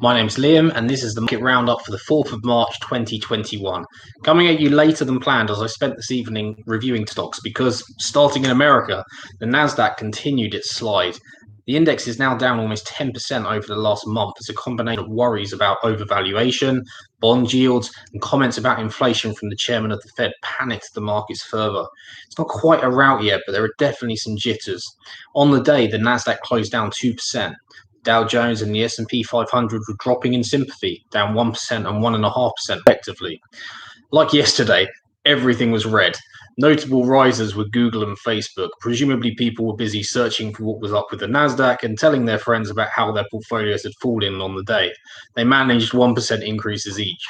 My name's Liam, and this is the market roundup for the 4th of March 2021. Coming at you later than planned, as I spent this evening reviewing stocks, because starting in America, the NASDAQ continued its slide. The index is now down almost 10% over the last month as a combination of worries about overvaluation, bond yields, and comments about inflation from the chairman of the Fed panicked the markets further. It's not quite a rout yet, but there are definitely some jitters. On the day, the NASDAQ closed down 2%. Dow Jones and the S&P 500 were dropping in sympathy, down 1% and 1.5% respectively. Like yesterday, everything was red. Notable risers were Google and Facebook. Presumably people were busy searching for what was up with the NASDAQ and telling their friends about how their portfolios had fallen on the day. They managed 1% increases each.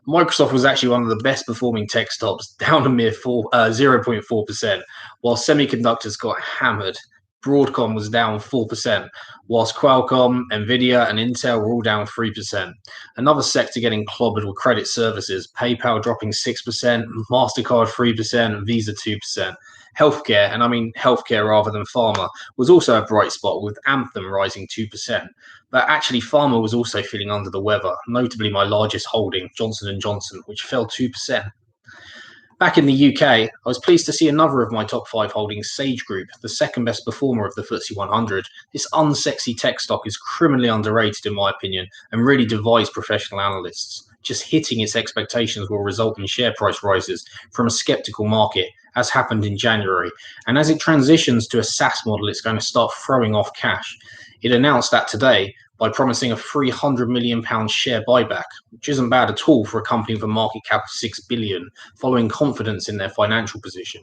Microsoft was actually one of the best performing tech stocks, down a mere 0.4%, while semiconductors got hammered. Broadcom was down 4%, whilst Qualcomm, Nvidia, and Intel were all down 3%. Another sector getting clobbered were credit services, PayPal dropping 6%, MasterCard 3%, Visa 2%. Healthcare, and I mean healthcare rather than pharma, was also a bright spot, with Anthem rising 2%. But actually, pharma was also feeling under the weather, notably my largest holding, Johnson & Johnson, which fell 2%. Back in the UK, I was pleased to see another of my top 5 holdings, Sage Group, the second best performer of the Ftse 100. This unsexy tech stock is criminally underrated in my opinion and really divides professional analysts. Just hitting its expectations will result in share price rises from a skeptical market, as happened in January. And as it transitions to a SaaS model, it's going to start throwing off cash. It announced that today by promising a £300 million share buyback, which isn't bad at all for a company with a market cap of $6 billion, following confidence in their financial position.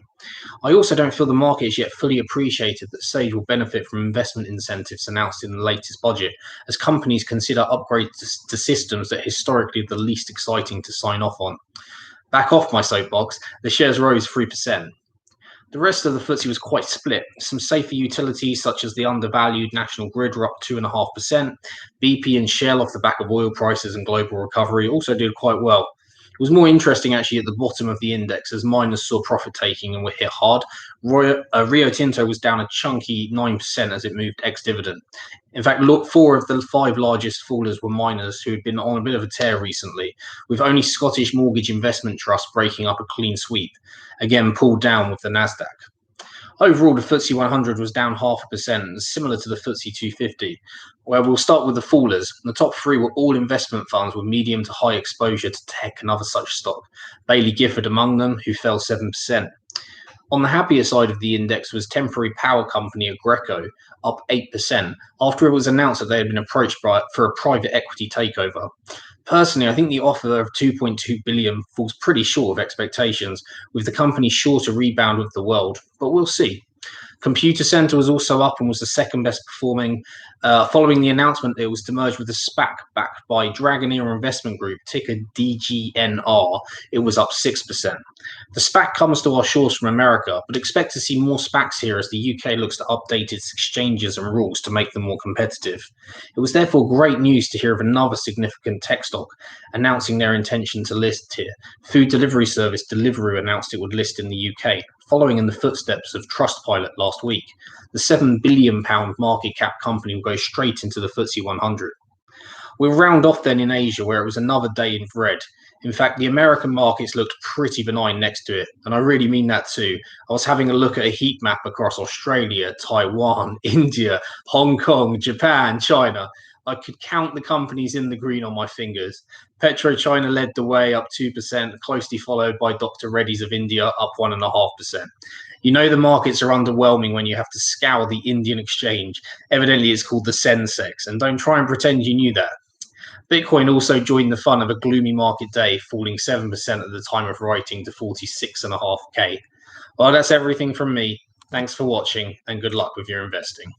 I also don't feel the market has yet fully appreciated that Sage will benefit from investment incentives announced in the latest budget, as companies consider upgrades to systems that historically are the least exciting to sign off on. Back off my soapbox, the shares rose 3%. The rest of the FTSE was quite split. Some safer utilities, such as the undervalued National Grid, were up 2.5%. BP and Shell, off the back of oil prices and global recovery, also did quite well. It was more interesting actually at the bottom of the index, as miners saw profit taking and were hit hard. Rio Tinto was down a chunky 9% as it moved ex-dividend. In fact, 4 of the 5 largest fallers were miners who had been on a bit of a tear recently, with only Scottish Mortgage Investment Trust breaking up a clean sweep, again pulled down with the NASDAQ. Overall, the FTSE 100 was down 0.5%, similar to the FTSE 250, where we'll start with the fallers. The top 3 were all investment funds with medium to high exposure to tech and other such stock, Baillie Gifford among them, who fell 7%. On the happier side of the index was temporary power company Aggreko, up 8%, after it was announced that they had been approached for a private equity takeover. Personally, I think the offer of $2.2 billion falls pretty short of expectations, with the company sure to rebound with the world, but we'll see. Computer Center was also up and was the second best performing, following the announcement that it was to merge with a SPAC backed by Dragoneer Investment Group, ticker DGNR. It was up 6%. The SPAC comes to our shores from America, but expect to see more SPACs here as the UK looks to update its exchanges and rules to make them more competitive. It was therefore great news to hear of another significant tech stock announcing their intention to list here. Food delivery service Deliveroo announced it would list in the UK, following in the footsteps of Trustpilot last week. The £7 billion market cap company will go straight into the FTSE 100. We'll round off then in Asia, where it was another day in red. In fact, the American markets looked pretty benign next to it, and I really mean that too. I was having a look at a heat map across Australia, Taiwan, India, Hong Kong, Japan, China. I could count the companies in the green on my fingers. PetroChina led the way, up 2%, closely followed by Dr. Reddy's of India, up 1.5%. You know the markets are underwhelming when you have to scour the Indian exchange. Evidently, it's called the Sensex, and don't try and pretend you knew that. Bitcoin also joined the fun of a gloomy market day, falling 7% at the time of writing to 46.5k. Well, that's everything from me. Thanks for watching, and good luck with your investing.